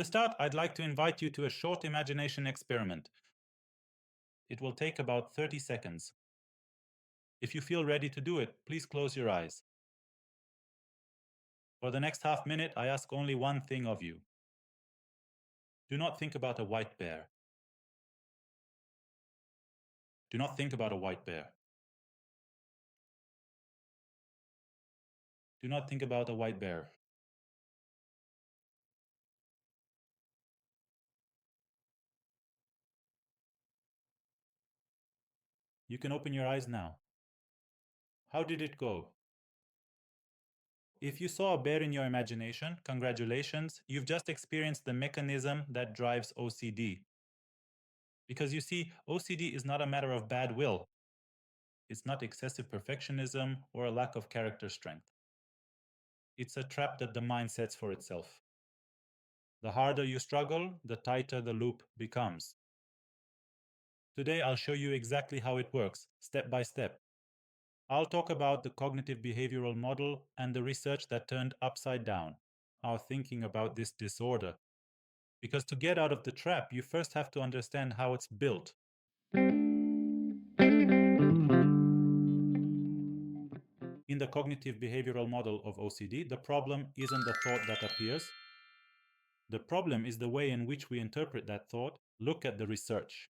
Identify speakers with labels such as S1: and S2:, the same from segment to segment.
S1: To start, I'd like to invite you to a short imagination experiment. It will take about 30 seconds. If you feel ready to do it, please close your eyes. For the next half minute, I ask only one thing of you. Do not think about a white bear. Do not think about a white bear. Do not think about a white bear. You can open your eyes now. How did it go? If you saw a bear in your imagination, congratulations, you've just experienced the mechanism that drives OCD. Because you see, OCD is not a matter of bad will. It's not excessive perfectionism or a lack of character strength. It's a trap that the mind sets for itself. The harder you struggle, the tighter the loop becomes. Today, I'll show you exactly how it works, step by step. I'll talk about the cognitive behavioral model and the research that turned upside down our thinking about this disorder. Because to get out of the trap, you first have to understand how it's built. In the cognitive behavioral model of OCD, the problem isn't the thought that appears. The problem is the way in which we interpret that thought. Look at the research.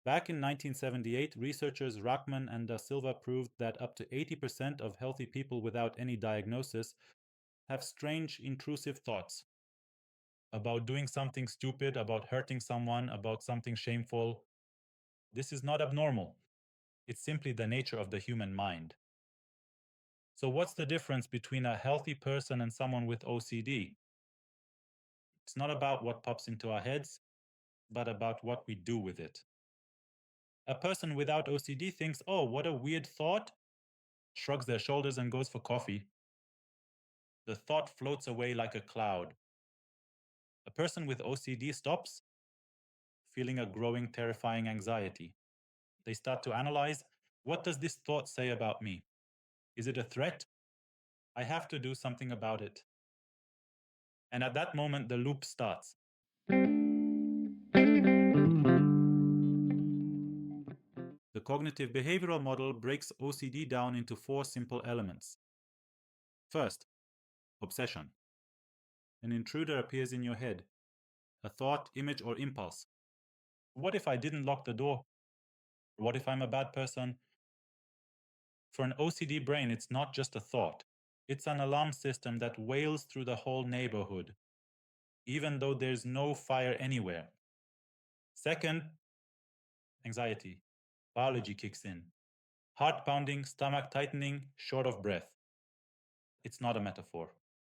S1: Back in 1978, researchers Rachman and Da Silva proved that up to 80% of healthy people without any diagnosis have strange, intrusive thoughts about doing something stupid, about hurting someone, about something shameful. This is not abnormal. It's simply the nature of the human mind. So what's the difference between a healthy person and someone with OCD? It's not about what pops into our heads, but about what we do with it. A person without OCD thinks, oh, what a weird thought, shrugs their shoulders and goes for coffee. The thought floats away like a cloud. A person with OCD stops, feeling a growing, terrifying anxiety. They start to analyze, what does this thought say about me? Is it a threat? I have to do something about it. And at that moment, the loop starts. The cognitive behavioral model breaks OCD down into 4 simple elements. First, obsession. An intruder appears in your head, a thought, image, or impulse. What if I didn't lock the door? What if I'm a bad person? For an OCD brain, it's not just a thought. It's an alarm system that wails through the whole neighborhood, even though there's no fire anywhere. Second, anxiety. Biology kicks in. Heart pounding, stomach tightening, short of breath. It's not a metaphor.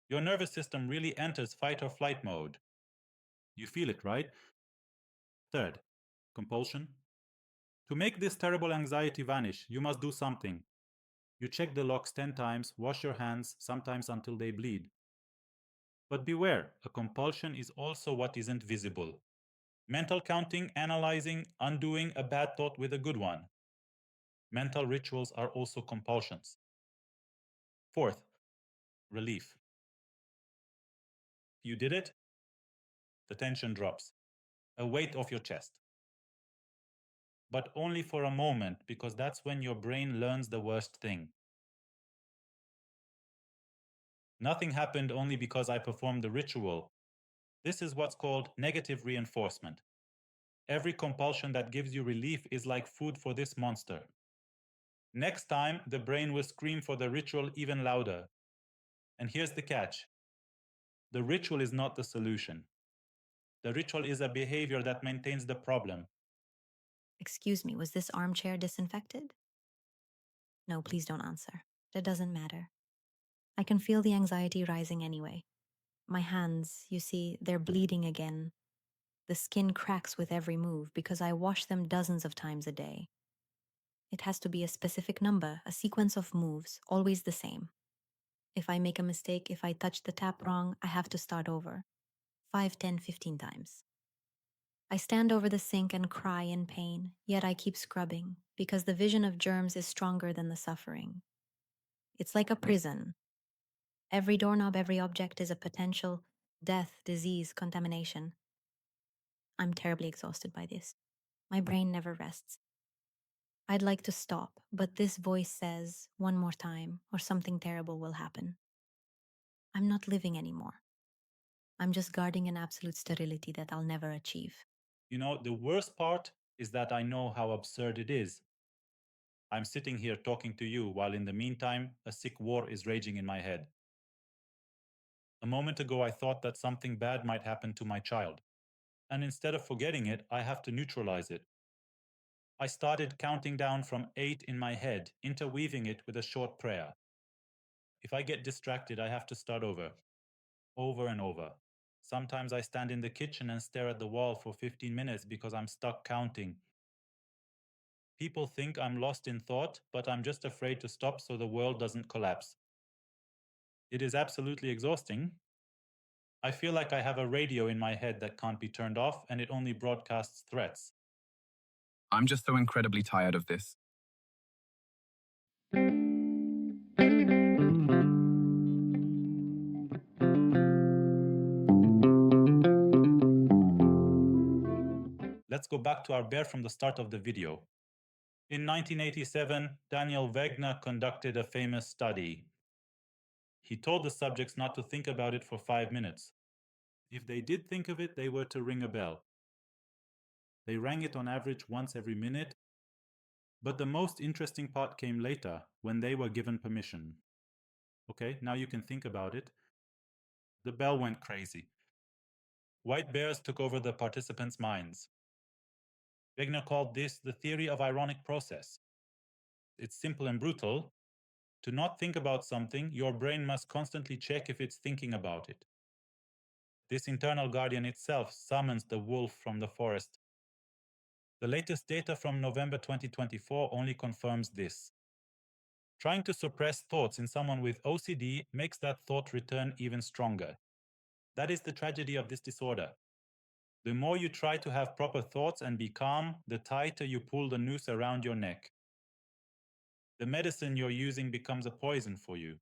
S1: Your nervous system really enters fight or flight mode. You feel it, right? Third, compulsion. To make this terrible anxiety vanish, you must do something. You check the locks 10 times, wash your hands, sometimes until they bleed. But beware, a compulsion is also what isn't visible. Mental counting, analyzing, undoing a bad thought with a good one. Mental rituals are also compulsions. Fourth, relief. You did it, the tension drops, a weight off your chest. But only for a moment, because that's when your brain learns the worst thing. Nothing happened only because I performed the ritual. This is what's called negative reinforcement. Every compulsion that gives you relief is like food for this monster. Next time, the brain will scream for the ritual even louder. And here's the catch. The ritual is not the solution. The ritual is a behavior that maintains the problem.
S2: Excuse me, was this armchair disinfected? No, please don't answer. That doesn't matter. I can feel the anxiety rising anyway. My hands, you see, they're bleeding again. The skin cracks with every move because I wash them dozens of times a day. It has to be a specific number, a sequence of moves, always the same. If I make a mistake, if I touch the tap wrong, I have to start over. 5, 10, 15 times. I stand over the sink and cry in pain, yet I keep scrubbing because the vision of germs is stronger than the suffering. It's like a prison. Every doorknob, every object is a potential death, disease, contamination. I'm terribly exhausted by this. My brain never rests. I'd like to stop, but this voice says, one more time, or something terrible will happen. I'm not living anymore. I'm just guarding an absolute sterility that I'll never achieve.
S1: You know, the worst part is that I know how absurd it is. I'm sitting here talking to you while in the meantime, a sick war is raging in my head. A moment ago, I thought that something bad might happen to my child. And instead of forgetting it, I have to neutralize it. I started counting down from 8 in my head, interweaving it with a short prayer. If I get distracted, I have to start over and over. Sometimes I stand in the kitchen and stare at the wall for 15 minutes because I'm stuck counting. People think I'm lost in thought, but I'm just afraid to stop so the world doesn't collapse. It is absolutely exhausting. I feel like I have a radio in my head that can't be turned off and it only broadcasts threats.
S3: I'm just so incredibly tired of this.
S1: Let's go back to our bear from the start of the video. In 1987, Daniel Wegner conducted a famous study. He told the subjects not to think about it for 5 minutes. If they did think of it, they were to ring a bell. They rang it on average once every minute, but the most interesting part came later, when they were given permission. Okay, now you can think about it. The bell went crazy. White bears took over the participants' minds. Wegner called this the theory of ironic process. It's simple and brutal. To not think about something, your brain must constantly check if it's thinking about it. This internal guardian itself summons the wolf from the forest. The latest data from November 2024 only confirms this. Trying to suppress thoughts in someone with OCD makes that thought return even stronger. That is the tragedy of this disorder. The more you try to have proper thoughts and be calm, the tighter you pull the noose around your neck. The medicine you're using becomes a poison for you.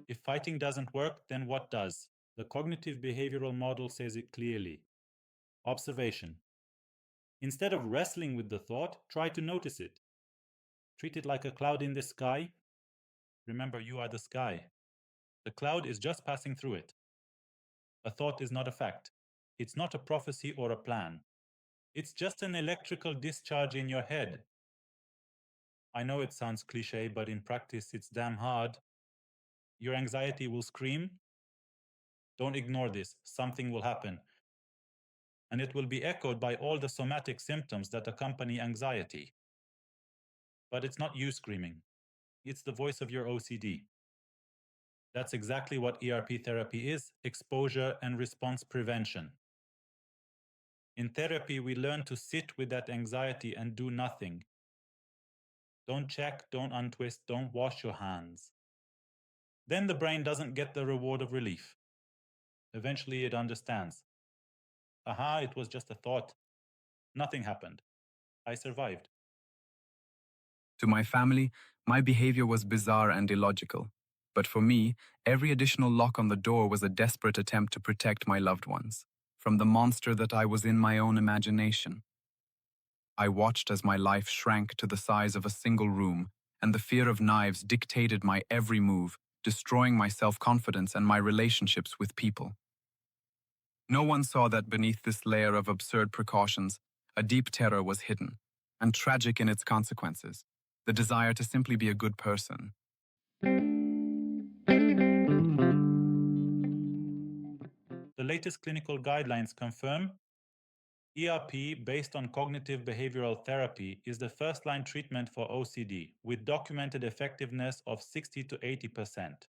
S1: If fighting doesn't work, then what does? The cognitive behavioral model says it clearly. Observation. Instead of wrestling with the thought, try to notice it. Treat it like a cloud in the sky. Remember, you are the sky. The cloud is just passing through it. A thought is not a fact. It's not a prophecy or a plan. It's just an electrical discharge in your head. I know it sounds cliche, but in practice, it's damn hard. Your anxiety will scream. Don't ignore this. Something will happen. And it will be echoed by all the somatic symptoms that accompany anxiety. But it's not you screaming. It's the voice of your OCD. That's exactly what ERP therapy is: exposure and response prevention. In therapy, we learn to sit with that anxiety and do nothing. Don't check, don't untwist, don't wash your hands. Then the brain doesn't get the reward of relief. Eventually it understands. Aha, it was just a thought. Nothing happened. I survived.
S3: To my family, my behavior was bizarre and illogical. But for me, every additional lock on the door was a desperate attempt to protect my loved ones from the monster that I was in my own imagination. I watched as my life shrank to the size of a single room, and the fear of knives dictated my every move, destroying my self-confidence and my relationships with people. No one saw that beneath this layer of absurd precautions, a deep terror was hidden, and tragic in its consequences, the desire to simply be a good person.
S1: The latest clinical guidelines confirm ERP based on cognitive behavioral therapy is the first-line treatment for OCD with documented effectiveness of 60 to 80%.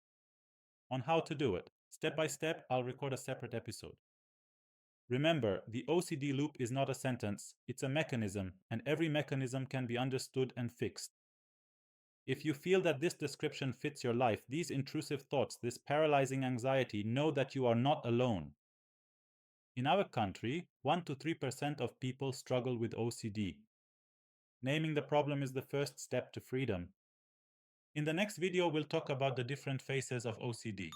S1: On how to do it, step by step, I'll record a separate episode. Remember, the OCD loop is not a sentence, it's a mechanism, and every mechanism can be understood and fixed. If you feel that this description fits your life, these intrusive thoughts, this paralyzing anxiety, know that you are not alone. In our country, 1 to 3% of people struggle with OCD. Naming the problem is the first step to freedom. In the next video, we'll talk about the different phases of OCD.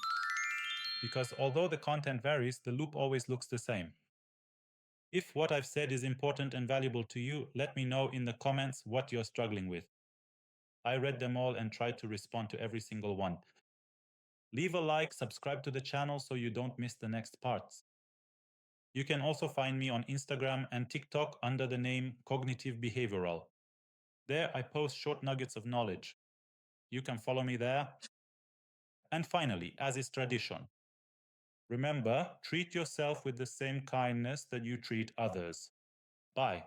S1: Because although the content varies, the loop always looks the same. If what I've said is important and valuable to you, let me know in the comments what you're struggling with. I read them all and tried to respond to every single one. Leave a like, subscribe to the channel so you don't miss the next parts. You can also find me on Instagram and TikTok under the name Cognitive Behavioral. There I post short nuggets of knowledge. You can follow me there. And finally, as is tradition, remember, treat yourself with the same kindness that you treat others. Bye.